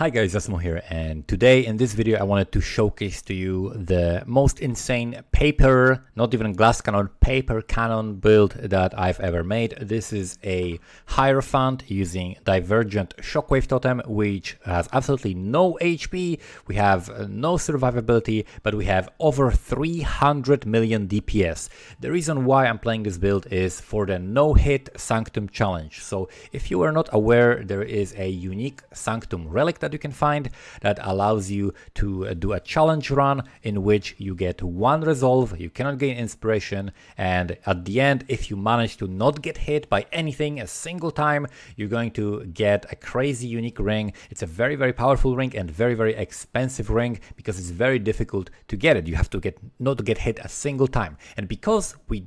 Hi guys, Asmo here, and today in this video I wanted to showcase to you the most insane paper, not even glass cannon, paper cannon build that I've ever made. This is a Hierophant using Divergent Shockwave Totem, which has absolutely no HP, we have no survivability, but we have over 300 million DPS. The reason why I'm playing this build is for the no-hit Sanctum challenge. So if you are not aware, there is a unique Sanctum relic that you can find that allows you to do a challenge run in which you get one resolve, you cannot gain inspiration, and at the end, if you manage to not get hit by anything a single time, you're going to get a crazy unique ring. It's a very powerful ring and very expensive ring because it's very difficult to get it. You have to not get hit a single time, and because we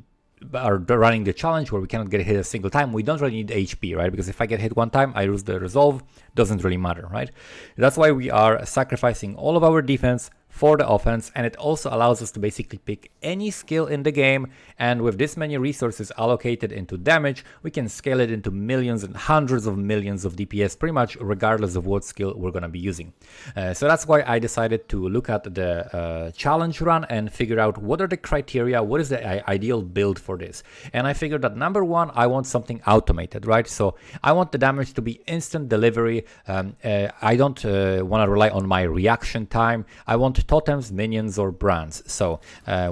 are running the challenge where we cannot get hit a single time, we don't really need HP, right? Because if I get hit one time, I lose the resolve, doesn't really matter, right? That's why we are sacrificing all of our defense for the offense, and it also allows us to basically pick any skill in the game, and with this many resources allocated into damage, we can scale it into millions and hundreds of millions of DPS pretty much regardless of what skill we're going to be using. So that's why I decided to look at the challenge run and figure out what are the criteria, what is the ideal build for this. And I figured that number one, I want something automated, right? So I want the damage to be instant delivery. I don't want to rely on my reaction time. I want totems, minions, or brands. So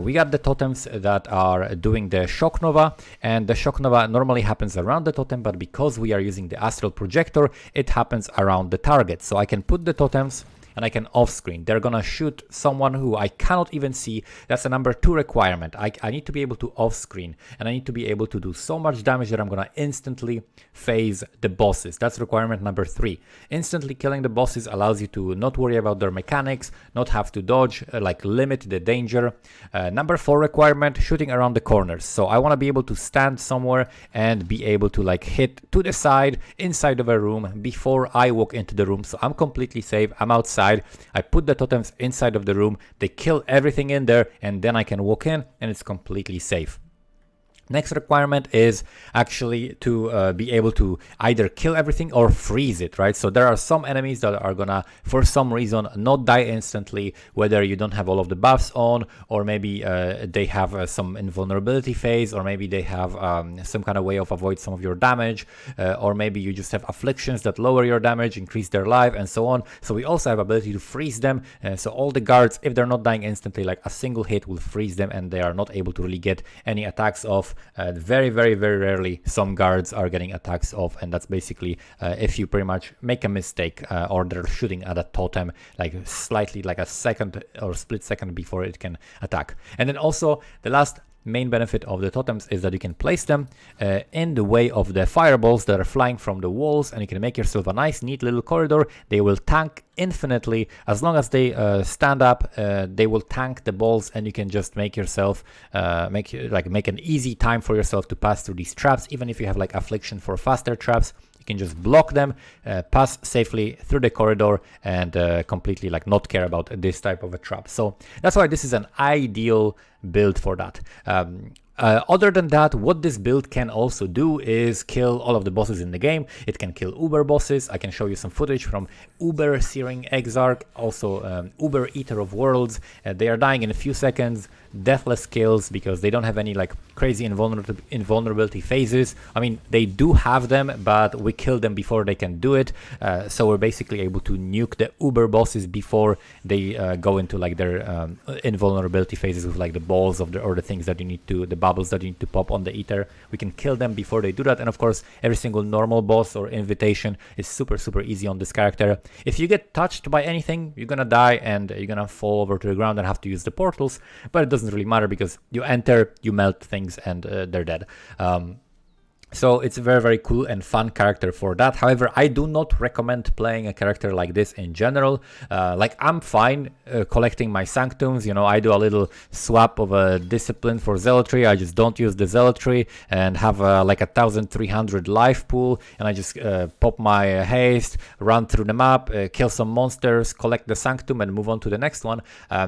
we got the totems that are doing the shock nova, and the shock nova normally happens around the totem, but because we are using the astral projector, it happens around the target. So I can put the totems and I can off screen. They're gonna shoot someone who I cannot even see. That's the number two requirement. I need to be able to off screen, and I need to be able to do so much damage that I'm gonna instantly phase the bosses. That's requirement number three. Instantly killing the bosses allows you to not worry about their mechanics, not have to dodge, like limit the danger. Number four requirement, shooting around the corners. So I wanna be able to stand somewhere and be able to like hit to the side, inside of a room before I walk into the room. So I'm completely safe, I'm outside. I put the totems inside of the room, they kill everything in there, and then I can walk in and it's completely safe. Next requirement is actually to be able to either kill everything or freeze it, right? So there are some enemies that are gonna, for some reason, not die instantly, whether you don't have all of the buffs on, or maybe they have some invulnerability phase, or maybe they have some kind of way of avoid some of your damage, or maybe you just have afflictions that lower your damage, increase their life, and so on. So we also have ability to freeze them. So all the guards, if they're not dying instantly, like a single hit will freeze them, and they are not able to really get any attacks off. Very rarely some guards are getting attacks off, and that's basically if you pretty much make a mistake or they're shooting at a totem like slightly like a second or split second before it can attack. And then also the last main benefit of the totems is that you can place them in the way of the fireballs that are flying from the walls, and you can make yourself a nice neat little corridor. They will tank infinitely as long as they stand up. They will tank the balls, and you can just make yourself make an easy time for yourself to pass through these traps. Even if you have like affliction for faster traps, you can just block them, pass safely through the corridor, and completely like not care about this type of a trap. So that's why this is an ideal build for that. Other than that, what this build can also do is kill all of the bosses in the game. It can kill Uber bosses. I can show you some footage from Uber Searing Exarch, also Uber Eater of Worlds. They are dying in a few seconds, deathless kills because they don't have any like crazy invulnerability phases. I mean, they do have them, but we kill them before they can do it. So we're basically able to nuke the Uber bosses before they go into like their invulnerability phases with like the balls of or the things that you need to, the bubbles that you need to pop on the Eater. We can kill them before they do that. And of course, every single normal boss or invitation is super easy on this character. If you get touched by anything, you're gonna die and you're gonna fall over to the ground and have to use the portals, but it doesn't really matter because you enter, you melt things, and they're dead. So it's a very cool and fun character for that. However, I do not recommend playing a character like this in general. Like I'm fine collecting my sanctums, you know, I do a little swap of a discipline for zealotry. I just don't use the zealotry and have like 1,300 life pool, and I just pop my haste, run through the map, kill some monsters, collect the sanctum, and move on to the next one.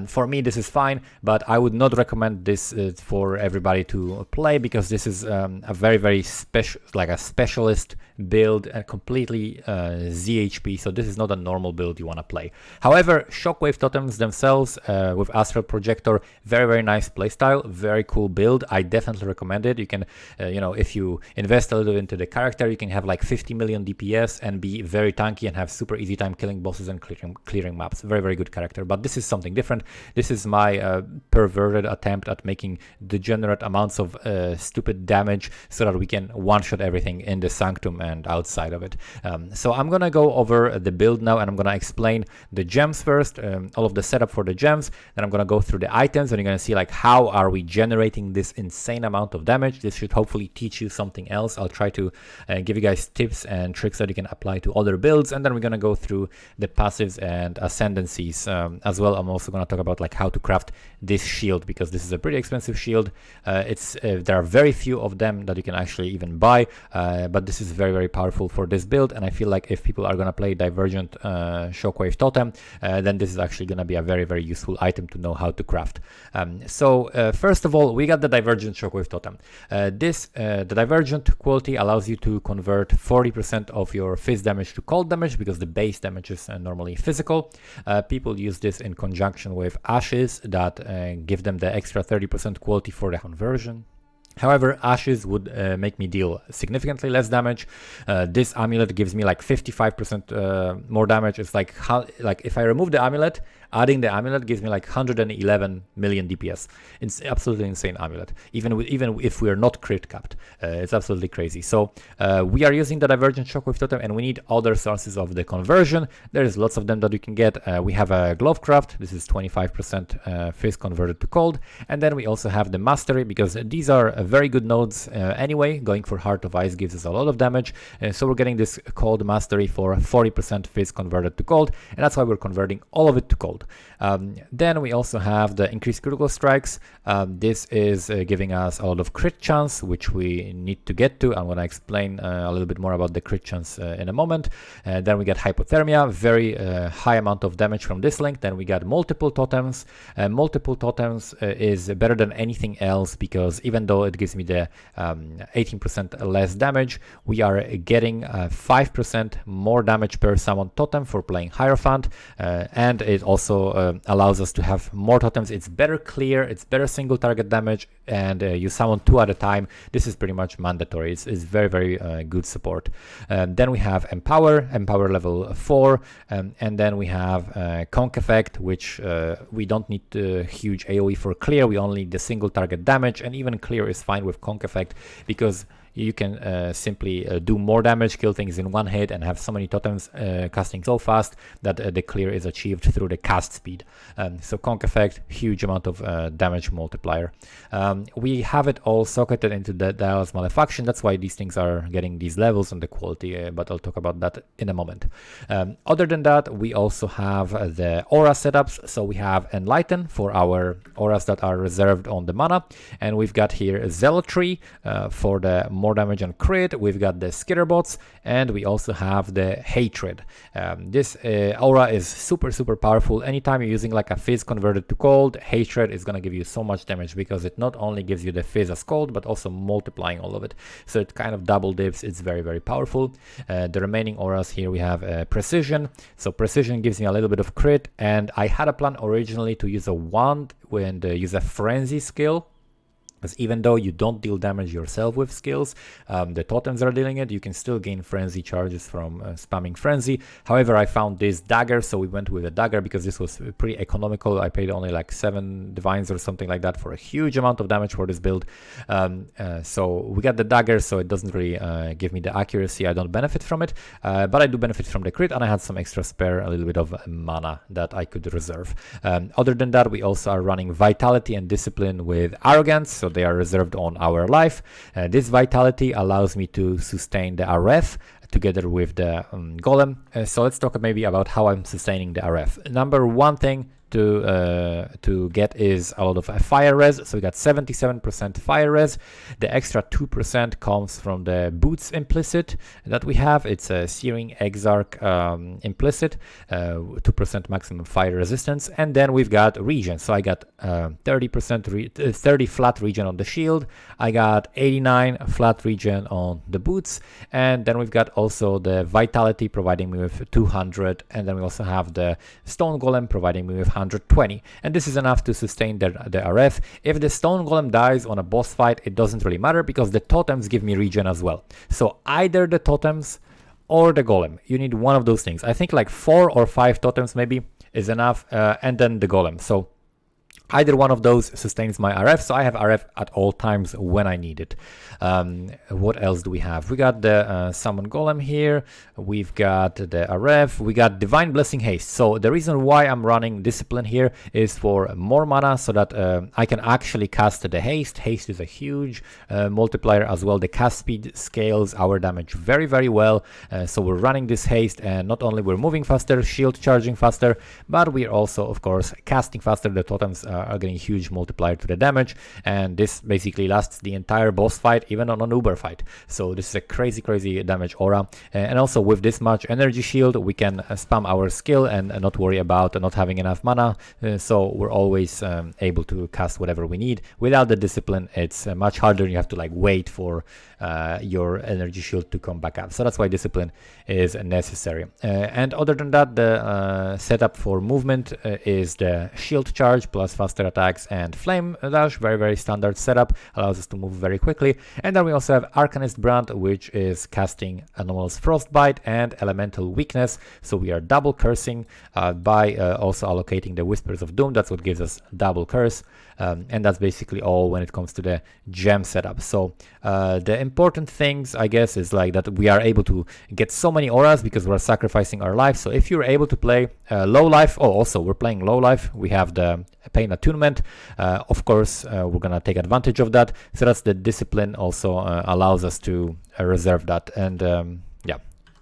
For me, this is fine, but I would not recommend this for everybody to play, because this is a very specialist build, and completely ZHP. So this is not a normal build you want to play. However, Shockwave totems themselves with Astral Projector, very nice playstyle, very cool build. I definitely recommend it. You can, if you invest a little into the character, you can have like 50 million DPS and be very tanky and have super easy time killing bosses and clearing maps. Very good character. But this is something different. This is my perverted attempt at making degenerate amounts of stupid damage so that we can one-shot everything in the Sanctum and outside of it. So I'm gonna go over the build now, and I'm gonna explain the gems first, all of the setup for the gems. Then I'm gonna go through the items, and you're gonna see like how are we generating this insane amount of damage. This should hopefully teach you something else. I'll try to give you guys tips and tricks that you can apply to other builds, and then we're gonna go through the passives and ascendancies as well. I'm also gonna talk about like how to craft this shield, because this is a pretty expensive shield. There are very few of them that you can actually even buy, but this is very powerful for this build, and I feel like if people are gonna play Divergent Shockwave Totem, then this is actually gonna be a very useful item to know how to craft. So first of all, we got the Divergent Shockwave Totem. The Divergent quality allows you to convert 40% of your fizz damage to cold damage, because the base damage is normally physical. People use this in conjunction with Ashes that give them the extra 30% quality for the conversion. However, Ashes would make me deal significantly less damage. This amulet gives me like 55% more damage. It's like if I remove the amulet, adding the amulet gives me like 111 million DPS. It's absolutely insane amulet. Even if we are not crit capped, it's absolutely crazy. So we are using the Divergent Shockwave Totem, and we need other sources of the conversion. There's lots of them that you can get. We have a Glovecraft. This is 25% fizz converted to cold, and then we also have the Mastery, because these are very good nodes anyway. Going for Heart of Ice gives us a lot of damage, so we're getting this Cold Mastery for 40% fizz converted to cold, and that's why we're converting all of it to cold. Then we also have the increased critical strikes. This is giving us a lot of crit chance, which we need to get to. I'm going to explain a little bit more about the crit chance in a moment. Then we get Hypothermia, very high amount of damage from this link. Then we got Multiple Totems. Multiple Totems is better than anything else, because even though it gives me the 18% less damage, we are getting 5% more damage per summoned totem for playing Hierophant, and it also allows us to have more totems. It's better clear, it's better single target damage, and you summon 2 at a time. This is pretty much mandatory. It's very good support. Then we have Empower level 4, and then we have Conk Effect, which we don't need huge AoE for clear. We only need the single target damage, and even clear is fine with Conk Effect, because you can simply do more damage, kill things in one hit, and have so many totems casting so fast that the clear is achieved through the cast speed. So Conk Effect, huge amount of damage multiplier. We have it all socketed into the Dial's Malefaction. That's why these things are getting these levels and the quality, but I'll talk about that in a moment. Other than that, we also have the aura setups. So we have Enlighten for our auras that are reserved on the mana, and we've got here Zealotry for the more damage and crit. We've got the Skitterbots, and we also have the Hatred. This aura is super powerful. Anytime you're using like a fizz converted to cold, Hatred is going to give you so much damage, because it not only gives you the fizz as cold, but also multiplying all of it. So it kind of double dips. It's very powerful. The remaining auras here, we have Precision. So Precision gives me a little bit of crit, and I had a plan originally to use a wand and use a Frenzy skill, because even though you don't deal damage yourself with skills, the totems are dealing it. You can still gain frenzy charges from spamming frenzy. However, I found this dagger, so we went with a dagger because this was pretty economical. I paid only like 7 divines or something like that for a huge amount of damage for this build. So we got the dagger, so it doesn't really give me the accuracy. I don't benefit from it, but I do benefit from the crit, and I had some extra spare, a little bit of mana that I could reserve. Other than that, we also are running Vitality and Discipline with Arrogance, so they are reserved on our life. This Vitality allows me to sustain the RF together with the Golem. So let's talk maybe about how I'm sustaining the RF. Number one thing, to get is a lot of fire res. So we got 77% fire res. The extra 2% comes from the boots implicit that we have. It's a Searing Exarch implicit, 2% maximum fire resistance, and then we've got regen. So I got 30 flat regen on the shield. I got 89 flat regen on the boots, and then we've got also the vitality providing me with 200, and then we also have the stone golem providing me with 120, and this is enough to sustain the RF. If the stone golem dies on a boss fight, it doesn't really matter because the totems give me regen as well. So either the totems or the golem, you need one of those things. I think like 4 or 5 totems maybe is enough, and then the golem. So either one of those sustains my RF, so I have RF at all times when I need it. What else do we have? We got the Summon Golem here, we've got the RF, we got Divine Blessing Haste. So the reason why I'm running Discipline here is for more mana, so that I can actually cast the Haste. Haste is a huge multiplier as well. The cast speed scales our damage very, very well. So we're running this Haste, and not only we're moving faster, shield charging faster, but we're also, of course, casting faster. The totems are getting a huge multiplier to the damage, and this basically lasts the entire boss fight, even on an Uber fight. So this is a crazy damage aura, and also with this much energy shield we can spam our skill and not worry about not having enough mana, so we're always able to cast whatever we need. Without the discipline it's much harder. You have to like wait for your energy shield to come back up, so that's why discipline is necessary. And other than that, the setup for movement is the shield charge plus faster attacks and flame dash. Very standard setup, allows us to move very quickly. And then we also have Arcanist Brand, which is casting Anomalous Frostbite and Elemental Weakness, so we are double cursing by also allocating the Whispers of Doom. That's what gives us double curse, and that's basically all when it comes to the gem setup. So the important things, I guess, is like that we are able to get so many auras because we're sacrificing our life. So if you're able to play low life, also we're playing low life, we have the Pain Attunement, of course we're gonna take advantage of that. So that's the discipline also allows us to reserve that, and yeah,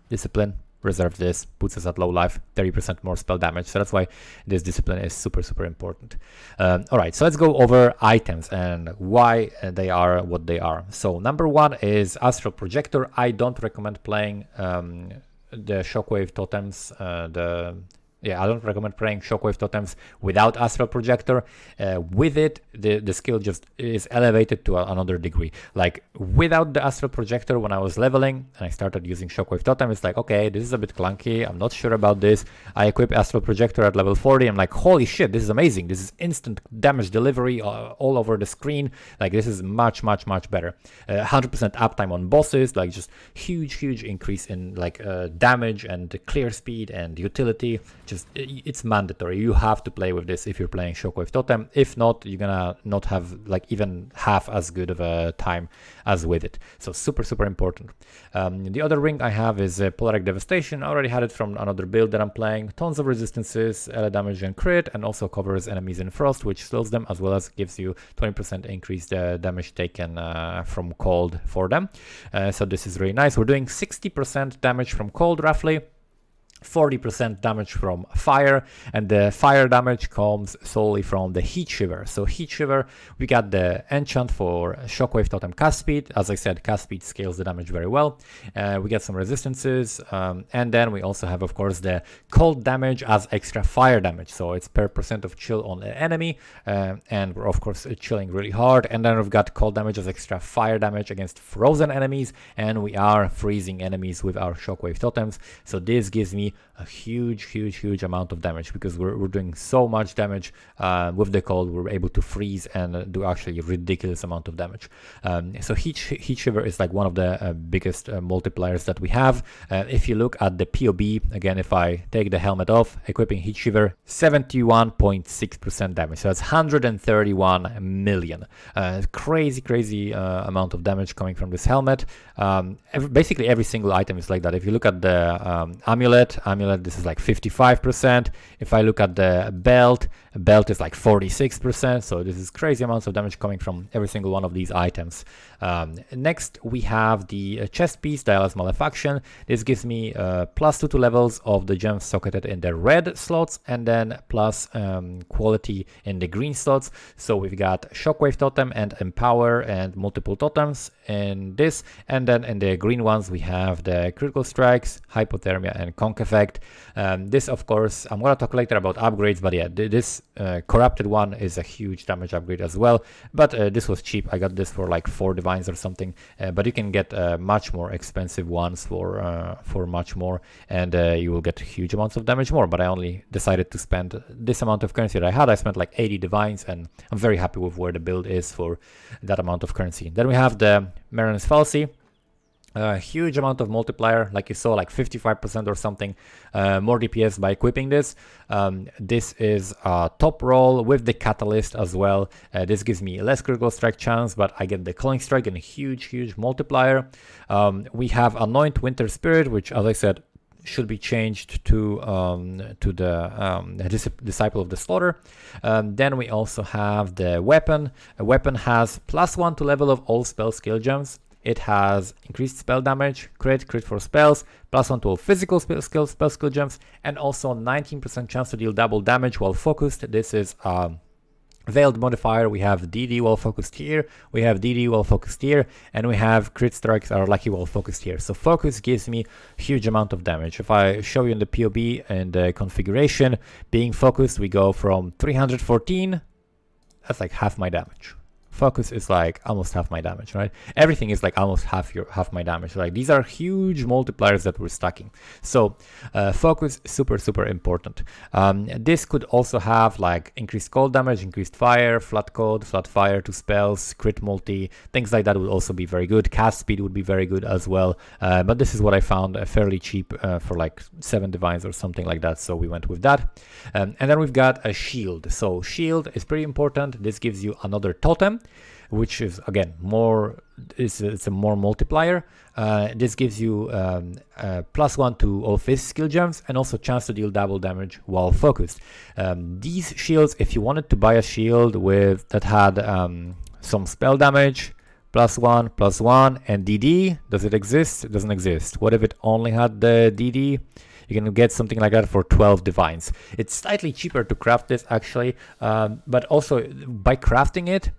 discipline, reserve this, puts us at low life, 30% more spell damage. So that's why this discipline is super important. All right, so let's go over items and why they are what they are. So number one is Astral Projector. I don't recommend playing the Shockwave totems, I don't recommend playing Shockwave totems without Astral Projector. With it, the skill just is elevated to another degree. Like without the Astral Projector, when I was leveling and I started using Shockwave totem, it's like, okay, this is a bit clunky, I'm not sure about this. I equip Astral Projector at level 40, I'm like, holy shit, this is amazing. This is instant damage delivery all over the screen. Like this is much better. 100% uptime on bosses, like just huge increase in like damage and clear speed and utility. It's mandatory. You have to play with this if you're playing Shockwave Totem. If not, you're gonna not have like even half as good of a time as with it. So super important. The other ring I have is Polaric Devastation. I already had it from another build that I'm playing. Tons of resistances, damage and crit, and also covers enemies in frost, which slows them, as well as gives you 20% increased damage taken from cold for them. So this is really nice. We're doing 60% damage from cold roughly, 40% damage from fire, and the fire damage comes solely from the Heat Shiver. So Heat Shiver, we got the enchant for Shockwave Totem cast speed. As I said, cast speed scales the damage very well. We get some resistances, and then we also have, of course, the cold damage as extra fire damage. So it's per % of chill on the enemy, and we're of course chilling really hard. And then we've got cold damage as extra fire damage against frozen enemies, and we are freezing enemies with our Shockwave Totems. So this gives me a huge amount of damage, because we're doing so much damage with the cold. We're able to freeze and do actually a ridiculous amount of damage. So Heat Shiver is like one of the biggest multipliers that we have. If you look at the POB, again, if I take the helmet off, equipping Heat Shiver, 71.6% damage. So that's 131 million. Crazy amount of damage coming from this helmet. Basically every single item is like that. If you look at the amulet, amulet, this is like 55%. If I look at the belt is like 46%. So this is crazy amounts of damage coming from every single one of these items. Next, we have the chest piece, Diala's Malefaction. This gives me +2 to levels of the gems socketed in the red slots, and then plus quality in the green slots. So we've got Shockwave Totem and Empower and multiple totems in this, and then in the green ones we have the critical strikes, hypothermia, and conk effect. This, of course, I'm gonna talk later about upgrades, but yeah, this corrupted one is a huge damage upgrade as well. But this was cheap. I got this for like 4 divines or something. But you can get much more expensive ones for much more, and you will get huge amounts of damage more. But I only decided to spend this amount of currency that I had. I spent like 80 divines, and I'm very happy with where the build is for that amount of currency. Then we have the Marin's Fallacy. A huge amount of multiplier, like you saw, like 55% or something more DPS by equipping this. This is a top roll with the catalyst as well. This gives me less critical strike chance, but I get the culling strike and a huge multiplier. We have Anoint Winter Spirit, which, as I said, should be changed to the Disciple of the Slaughter. Then we also have the weapon. A weapon has +1 to level of all spell skill gems. It has increased spell damage, crit for spells, +1 to all physical spell skill gems, and also 19% chance to deal double damage while focused. This is Veiled modifier. We have DD while focused here, we have DD while focused here, and we have crit strikes are lucky while focused here. So focus gives me huge amount of damage. If I show you in the POB and the configuration, being focused, we go from 314, that's like half my damage. Focus is like almost half my damage, right? Everything is like almost half my damage. Like these are huge multipliers that we're stacking. So focus, super important. This could also have like increased cold damage, increased fire, flat cold, flat fire to spells, crit multi, things like that would also be very good. Cast speed would be very good as well. But this is what I found fairly cheap for like 7 divines or something like that. So we went with that. And then we've got a shield. So shield is pretty important. This gives you another totem, which is again more, it's a more multiplier. This gives you +1 to all fizz skill gems and also chance to deal double damage while focused. These shields, if you wanted to buy a shield with that had some spell damage, +1 and DD, does it exist? It doesn't exist. What if it only had the DD? You can get something like that for 12 divines. It's slightly cheaper to craft this actually, but also by crafting it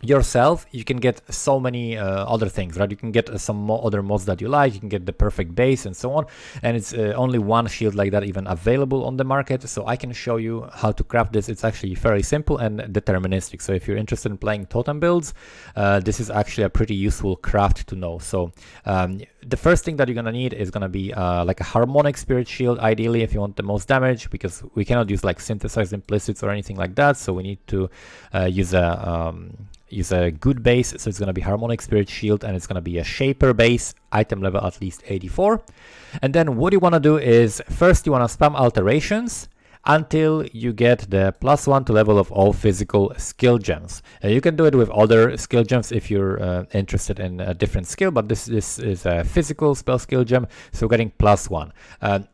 yourself, you can get so many other things, right? You can get some other mods that you like, you can get the perfect base and so on, and it's only one shield like that even available on the market. So I can show you how to craft this. It's actually very simple and deterministic. So if you're interested in playing totem builds, this is actually a pretty useful craft to know. So the first thing that you're gonna need is gonna be like a harmonic spirit shield, ideally, if you want the most damage, because we cannot use like synthesized implicits or anything like that. So we need to use a good base. So it's going to be harmonic spirit shield, and it's going to be a shaper base, item level at least 84. And then what you want to do is first you want to spam alterations until you get the +1 to level of all physical skill gems. You can do it with other skill gems if you're interested in a different skill, but this is a physical spell skill gem, so getting +1.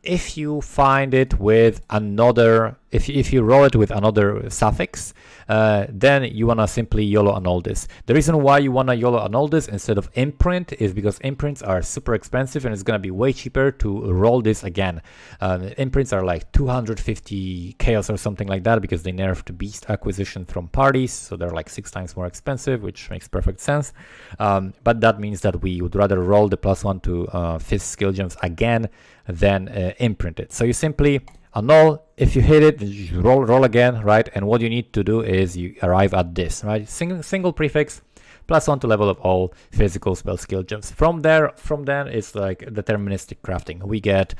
If you find it with another, if you roll it with another suffix, then you want to simply YOLO annul this. The reason why you want to YOLO annul this instead of imprint is because imprints are super expensive, and it's going to be way cheaper to roll this again. Imprints are like 250 chaos or something like that, because they nerfed beast acquisition from parties, so they're like 6 times more expensive, which makes perfect sense. But that means that we would rather roll the +1 to fizz skill gems again than imprint it. So you simply annul. If you hit it, you roll again, right? And what you need to do is you arrive at this, right? Single prefix, +1 to level of all physical spell skill gems. From then it's like deterministic crafting. We get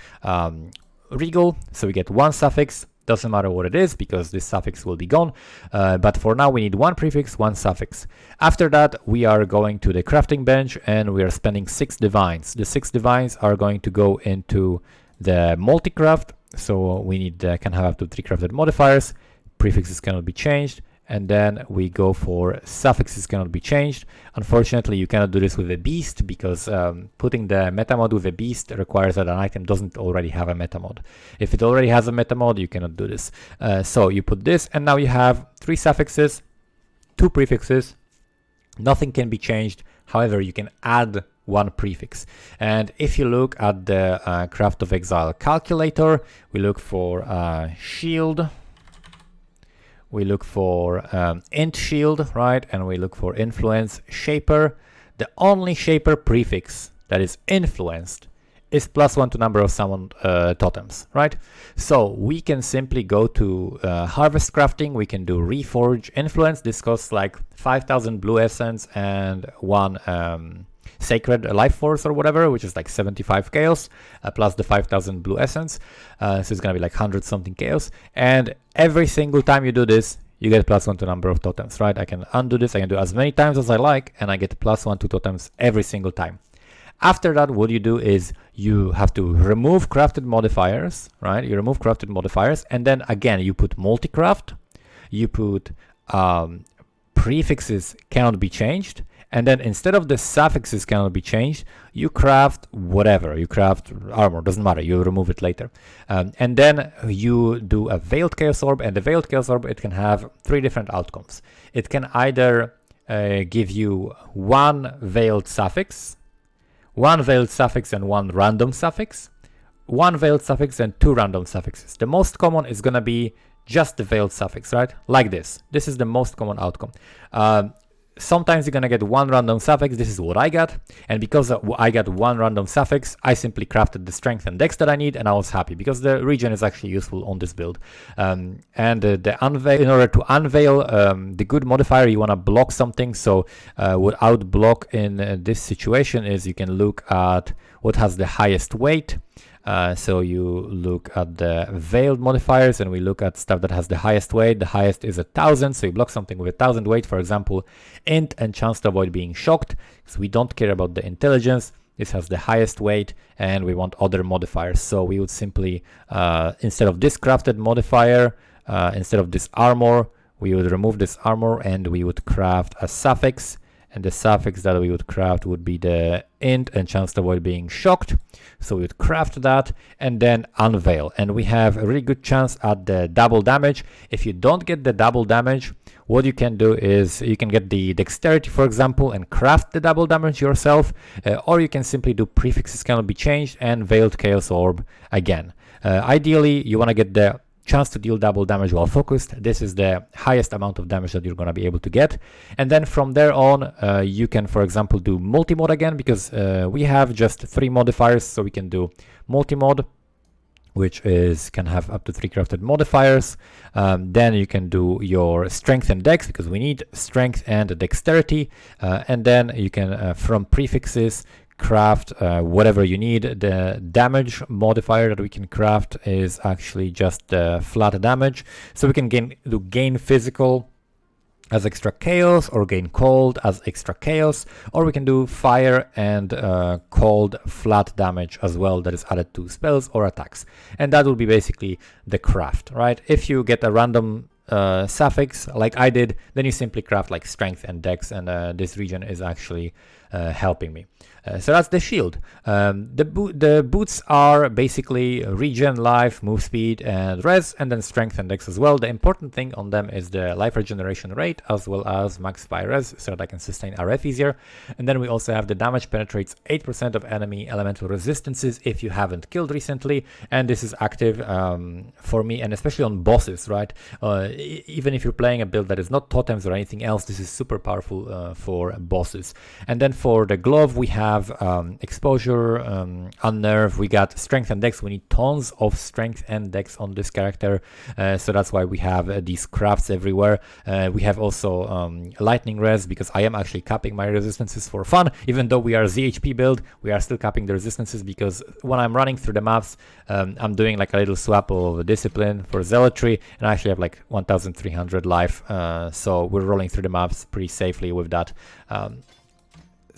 regal, so we get 1 suffix. Doesn't matter what it is, because this suffix will be gone. But for now, we need 1 prefix, 1 suffix. After that, we are going to the crafting bench, and we are spending 6 divines. The 6 divines are going to go into the multi-craft. So we need can have up to 3 crafted modifiers. Prefixes cannot be changed, and then we go for suffixes cannot be changed. Unfortunately, you cannot do this with a beast because putting the meta mod with a beast requires that an item doesn't already have a meta mod. If it already has a meta mod, you cannot do this. So you put this, and now you have 3 suffixes, 2 prefixes. Nothing can be changed. However, you can add 1 prefix. And if you look at the Craft of Exile calculator, we look for shield. We look for int shield, right? And we look for influence shaper. The only shaper prefix that is influenced is +1 to number of summoned totems, right? So we can simply go to harvest crafting. We can do reforge influence. This costs like 5,000 blue essence and 1 sacred life force or whatever, which is like 75 chaos plus the 5,000 blue essence. So it's gonna be like 100 something chaos. And every single time you do this, you get +1 to number of totems, right? I can undo this. I can do as many times as I like, and I get +1 to totems every single time. After that, what you do is you have to remove crafted modifiers, right? You remove crafted modifiers, and then again, you put multi-craft, you put prefixes cannot be changed, and then instead of the suffixes cannot be changed, you craft whatever. You craft armor, doesn't matter, you remove it later. And then you do a Veiled Chaos Orb, and the Veiled Chaos Orb, it can have 3 different outcomes. It can either give you 1 veiled suffix, 1 veiled suffix and 1 random suffix, 1 veiled suffix and 2 random suffixes. The most common is gonna be just the veiled suffix, right? Like this. This is the most common outcome. Sometimes you're gonna get 1 random suffix. This is what I got, and because I got 1 random suffix, I simply crafted the strength and dex that I need, and I was happy because the regen is actually useful on this build. And the unveil, in order to unveil the good modifier, you wanna block something. So without block in this situation is you can look at what has the highest weight. So you look at the veiled modifiers, and we look at stuff that has the highest weight. The highest is 1,000, so you block something with 1,000 weight, for example, int and chance to avoid being shocked, because we don't care about the intelligence. This has the highest weight, and we want other modifiers. So we would simply, instead of this crafted modifier, instead of this armor, we would remove this armor, and we would craft a suffix. And the suffix that we would craft would be the int and chance to avoid being shocked. So we would craft that and then unveil. And we have a really good chance at the double damage. If you don't get the double damage, what you can do is you can get the dexterity, for example, and craft the double damage yourself. Or you can simply do prefixes cannot be changed and veiled chaos orb again. Ideally, you want to get the chance to deal double damage while focused. This is the highest amount of damage that you're going to be able to get. And then from there on, you can, for example, do multi-mod again, because we have just 3 modifiers. So we can do multi-mod, which can have up to 3 crafted modifiers. Then you can do your strength and dex, because we need strength and dexterity. And then you can, from prefixes, craft whatever you need. The damage modifier that we can craft is actually just flat damage, so we can gain physical as extra chaos, or gain cold as extra chaos, or we can do fire and cold flat damage as well, that is added to spells or attacks. And that will be basically the craft, right? If you get a random suffix like I did, then you simply craft like strength and dex, and this region is actually helping me. So that's the shield. The boots are basically regen, life, move speed, and res, and then strength and dex as well. The important thing on them is the life regeneration rate, as well as max fire res, so that I can sustain RF easier. And then we also have the damage penetrates 8% of enemy elemental resistances if you haven't killed recently, and this is active for me, and especially on bosses, right? Even if you're playing a build that is not totems or anything else, this is super powerful for bosses. And then for the glove, we have exposure, unnerve, we got strength and dex. We need tons of strength and dex on this character, so that's why we have these crafts everywhere. We have also lightning res, because I am actually capping my resistances for fun. Even though we are ZHP build, we are still capping the resistances, because when I'm running through the maps, I'm doing like a little swap of discipline for zealotry, and I actually have like 1,300 life, so we're rolling through the maps pretty safely with that.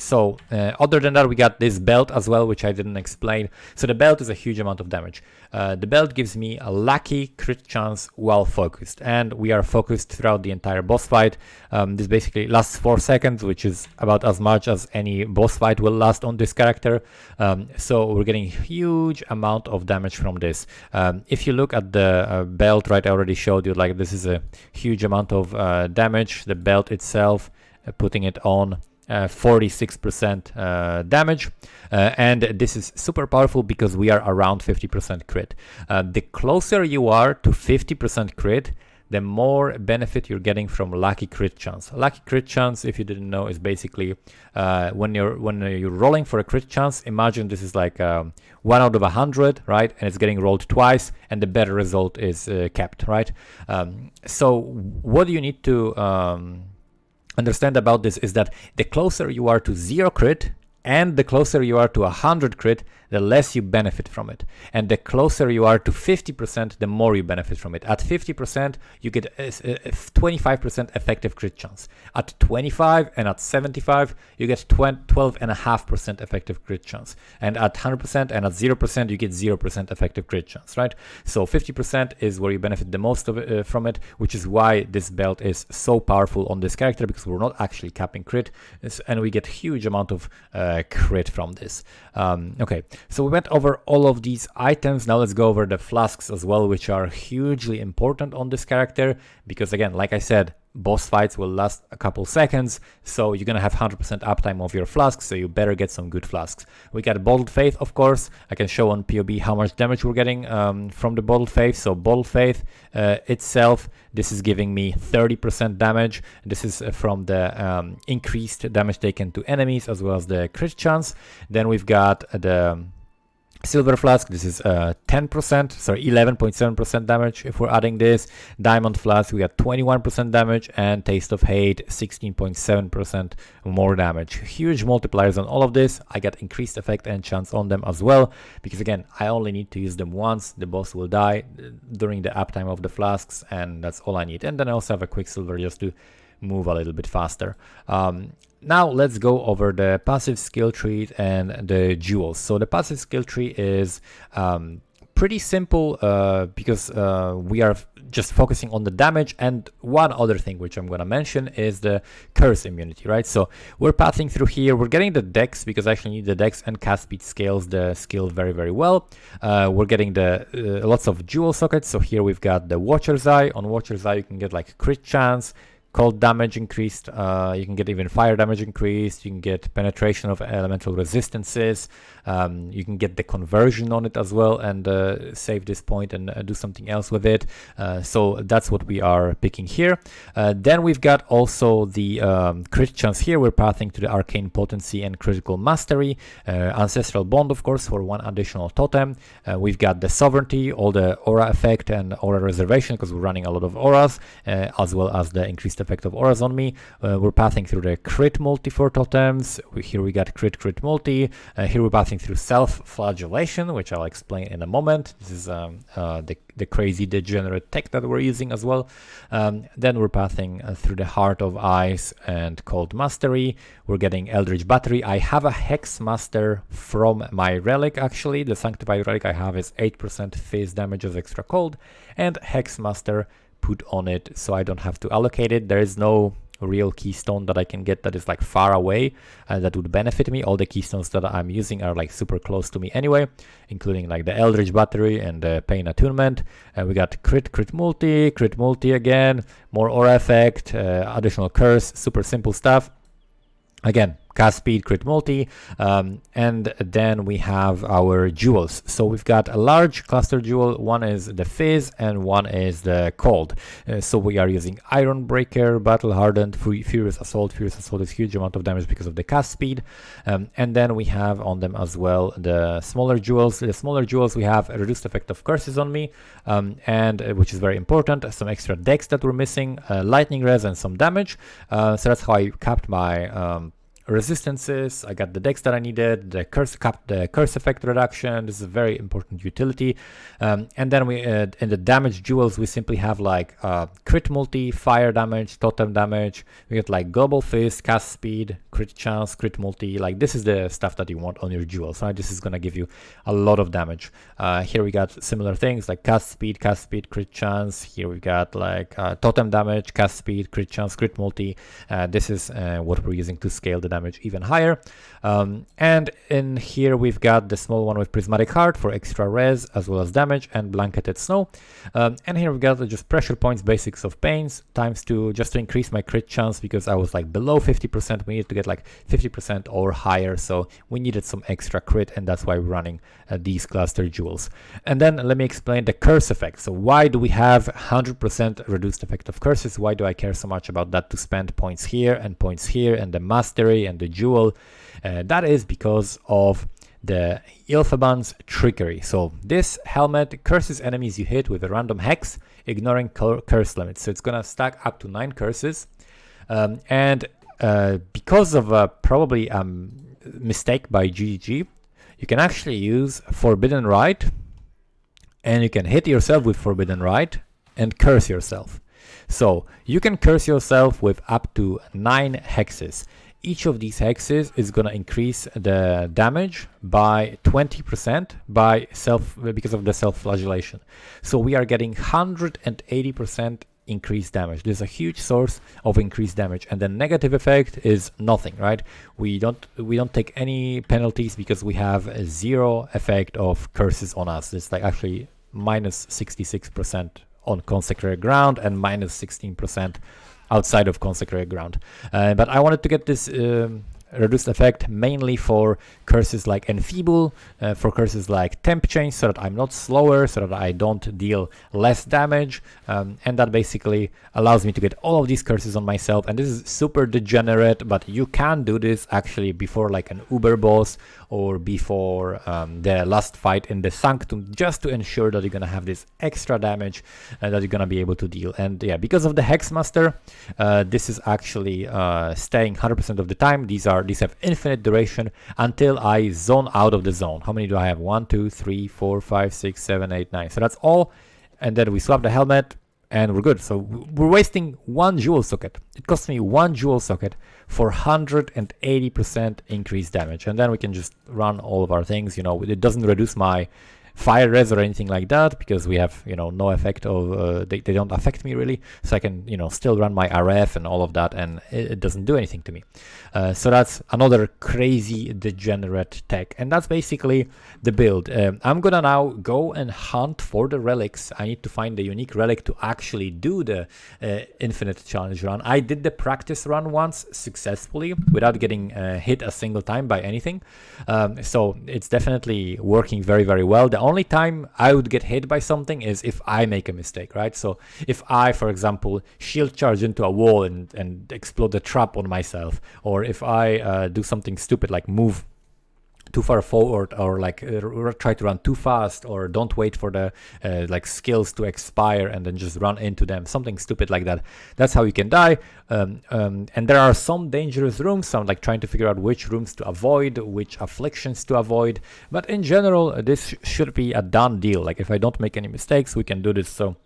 So other than that, we got this belt as well, which I didn't explain. So the belt is a huge amount of damage. The belt gives me a lucky crit chance while focused, and we are focused throughout the entire boss fight. This basically lasts 4 seconds, which is about as much as any boss fight will last on this character. So we're getting huge amount of damage from this. If you look at the belt, right, I already showed you, like, this is a huge amount of damage. The belt itself, putting it on, 46% damage, and this is super powerful because we are around 50% crit. The closer you are to 50% crit, the more benefit you're getting from lucky crit chance. Lucky crit chance, if you didn't know, is basically when you're rolling for a crit chance. Imagine this is like 1 out of 100, right? And it's getting rolled twice, and the better result is kept, right? So what do you need to understand about this is that the closer you are to 0 crit and the closer you are to 100 crit, the less you benefit from it. And the closer you are to 50%, the more you benefit from it. At 50%, you get a 25% effective crit chance. At 25 and at 75, you get 12.5% effective crit chance. And at 100% and at 0%, you get 0% effective crit chance, right? So 50% is where you benefit the most of from it, which is why this belt is so powerful on this character, because we're not actually capping crit, and we get huge amount of crit from this. Okay. So we went over all of these items. Now let's go over the flasks as well, which are hugely important on this character, because again, like I said, boss fights will last a couple seconds, so you're gonna have 100% uptime of your flasks, so you better get some good flasks. We got Bottled Faith, of course. I can show on POB how much damage we're getting from the Bottled Faith. So Bottled Faith itself, this is giving me 30% damage. This is from the increased damage taken to enemies as well as the crit chance. Then we've got the Silver Flask. This is 10%, sorry, 11.7% damage if we're adding this. Diamond Flask, we got 21% damage, and Taste of Hate, 16.7% more damage. Huge multipliers on all of this. I got increased effect and chance on them as well, because again, I only need to use them once. The boss will die during the uptime of the flasks, and that's all I need. And then I also have a Quicksilver just to move a little bit faster. Now let's go over the passive skill tree and the jewels. So the passive skill tree is pretty simple because we are just focusing on the damage. And one other thing which I'm going to mention is the curse immunity, right? So we're passing through here. We're getting the dex, because I actually need the dex, and cast speed scales the skill very, very well. We're getting the lots of jewel sockets. So here we've got the Watcher's Eye. On Watcher's Eye, you can get like crit chance, cold damage increased, you can get even fire damage increased, you can get penetration of elemental resistances, you can get the conversion on it as well, and save this point and do something else with it. So that's what we are picking here. Then we've got also the crit chance here. We're pathing to the arcane potency and critical mastery, ancestral bond, of course, for 1 additional totem. We've got the sovereignty, all the aura effect and aura reservation, because we're running a lot of auras, as well as the increased effect of auras on me. We're passing through the crit multi for totems. Here we got crit multi. Here we're passing through self-flagellation, which I'll explain in a moment. This is the crazy degenerate tech that we're using as well. Then we're passing through the Heart of Ice and Cold Mastery. We're getting Eldritch Battery. I have a Hex Master from my relic, actually. The Sanctified relic I have is 8% phase damage as extra cold, and Hex Master put on it, so I don't have to allocate it. There is no real keystone that I can get that is like far away that would benefit me. All the keystones that I'm using are like super close to me anyway, including like the Eldritch Battery and the Pain Attunement. We got crit multi again, more aura effect, additional curse, super simple stuff. Again, cast speed, crit multi, and then we have our jewels. So we've got a large cluster jewel. One is the Fizz and one is the Cold. So we are using Iron Breaker, Battle Hardened, Furious Assault. Furious Assault is huge amount of damage because of the cast speed. And then we have on them as well the smaller jewels. The smaller jewels, we have a reduced effect of curses on me, and which is very important. Some extra dex that we're missing, lightning res and some damage. So that's how I capped my resistances, I got the decks that I needed, the curse effect reduction. This is a very important utility. And then we in the damage jewels, we simply have like crit multi, fire damage, totem damage. We get like global fist, cast speed, crit chance, crit multi. Like this is the stuff that you want on your jewels, right? This is gonna give you a lot of damage. Here we got similar things like cast speed, crit chance. Here we got like totem damage, cast speed, crit chance, crit multi. This is what we're using to scale the damage even higher. And in here we've got the small one with prismatic heart for extra res as well as damage, and blanketed snow. And here we got just pressure points, basics of pains times 2, just to increase my crit chance, because I was like below 50%. We needed to get like 50% or higher, so we needed some extra crit, and that's why we're running these cluster jewels. And then let me explain the curse effect. So why do we have 100% reduced effect of curses? Why do I care so much about that, to spend points here and the mastery and the jewel? That is because of the Ilfaban's trickery. So this helmet curses enemies you hit with a random hex, ignoring curse limits. So it's gonna stack up to 9 curses. And because of probably a mistake by GG, you can actually use Forbidden Rite, and you can hit yourself with Forbidden Rite and curse yourself. So you can curse yourself with up to 9 hexes. Each of these hexes is going to increase the damage by 20% because of the self-flagellation. So we are getting 180% increased damage. This is a huge source of increased damage, and the negative effect is nothing, right? We don't take any penalties because we have a 0 effect of curses on us. It's like actually minus 66% on consecrated ground and minus 16% outside of consecrated ground. But I wanted to get this reduced effect mainly for curses like Enfeeble, for curses like Temp Change, so that I'm not slower, so that I don't deal less damage, and that basically allows me to get all of these curses on myself. And this is super degenerate, but you can do this actually before like an Uber boss or before the last fight in the Sanctum, just to ensure that you're gonna have this extra damage that you're gonna be able to deal. And yeah, because of the Hexmaster, this is actually staying 100% of the time. These have infinite duration until I zone out of the zone. How many do I have? 1, 2, 3, 4, 5, 6, 7, 8, 9. So that's all. And then we swap the helmet and we're good. So we're wasting 1 jewel socket. It costs me 1 jewel socket for 180% increased damage. And then we can just run all of our things. You know, it doesn't reduce my fire res or anything like that, because we have, you know, no effect of they don't affect me really, so I can, you know, still run my RF and all of that, and it doesn't do anything to me. So that's another crazy degenerate tech, and that's basically the build. I'm gonna now go and hunt for the relics. I need to find the unique relic to actually do the infinite challenge run. I did the practice run once successfully without getting hit a single time by anything, so it's definitely working very, very well. The only time I would get hit by something is if I make a mistake, right? So if I, for example, shield charge into a wall and explode the trap on myself, or if I do something stupid like move too far forward, or like try to run too fast, or don't wait for the like skills to expire and then just run into them, something stupid like that, that's how you can die. And there are some dangerous rooms, so I'm like trying to figure out which rooms to avoid, which afflictions to avoid, but in general this should be a done deal. Like if I don't make any mistakes, we can do this. So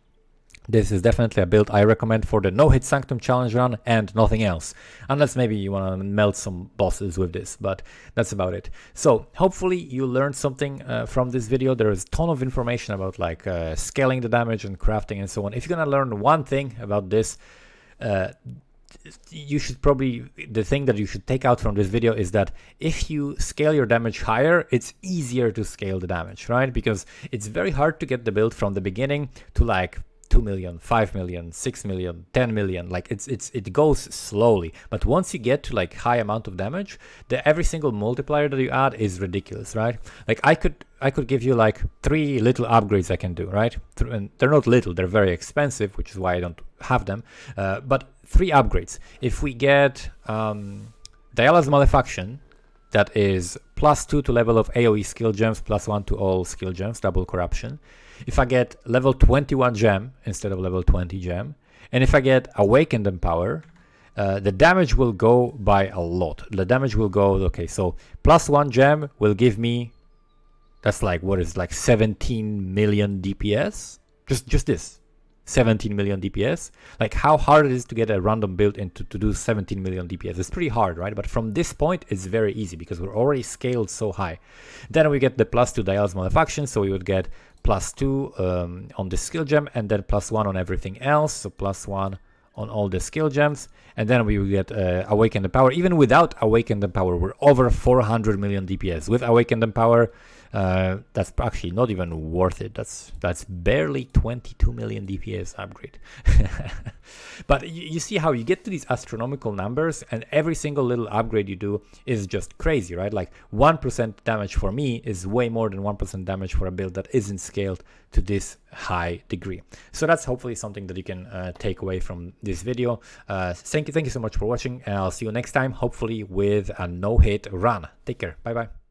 this is definitely a build I recommend for the no-hit Sanctum challenge run and nothing else, unless maybe you want to melt some bosses with this, but that's about it. So hopefully you learned something from this video. There is a ton of information about like scaling the damage and crafting and so on. If you're gonna learn one thing about this, you should probably, the thing that you should take out from this video is that if you scale your damage higher, it's easier to scale the damage, right? Because it's very hard to get the build from the beginning to like 2 million, 5 million, 6 million, 10 million. Like it goes slowly, but once you get to like high amount of damage, every single multiplier that you add is ridiculous, right? Like I could give you like 3 little upgrades I can do, right? And they're not little, they're very expensive, which is why I don't have them. But 3 upgrades. If we get Diala's Malefaction, that is +2 to level of AoE skill gems, +1 to all skill gems, double corruption. If I get level 21 gem instead of level 20 gem, and if I get Awakened Empower, the damage will go by a lot. The damage will go, okay, so +1 gem will give me, that's like, what is like 17 million DPS? Just this. 17 million DPS. Like how hard it is to get a random build into to do 17 million DPS. It's pretty hard, right? But from this point, it's very easy because we're already scaled so high. Then we get the +2 Dial's Malefaction, so we would get +2 on the skill gem and then +1 on everything else. So +1 on all the skill gems, and then we will get Awaken the Power. Even without Awaken the Power, we're over 400 million DPS. With Awaken the Power, that's actually not even worth it. That's barely 22 million DPS upgrade. But you see how you get to these astronomical numbers, and every single little upgrade you do is just crazy, right? Like 1% damage for me is way more than 1% damage for a build that isn't scaled to this high degree. So that's hopefully something that you can take away from this video. Thank you so much for watching, and I'll see you next time, hopefully with a no-hit run. Take care. Bye bye.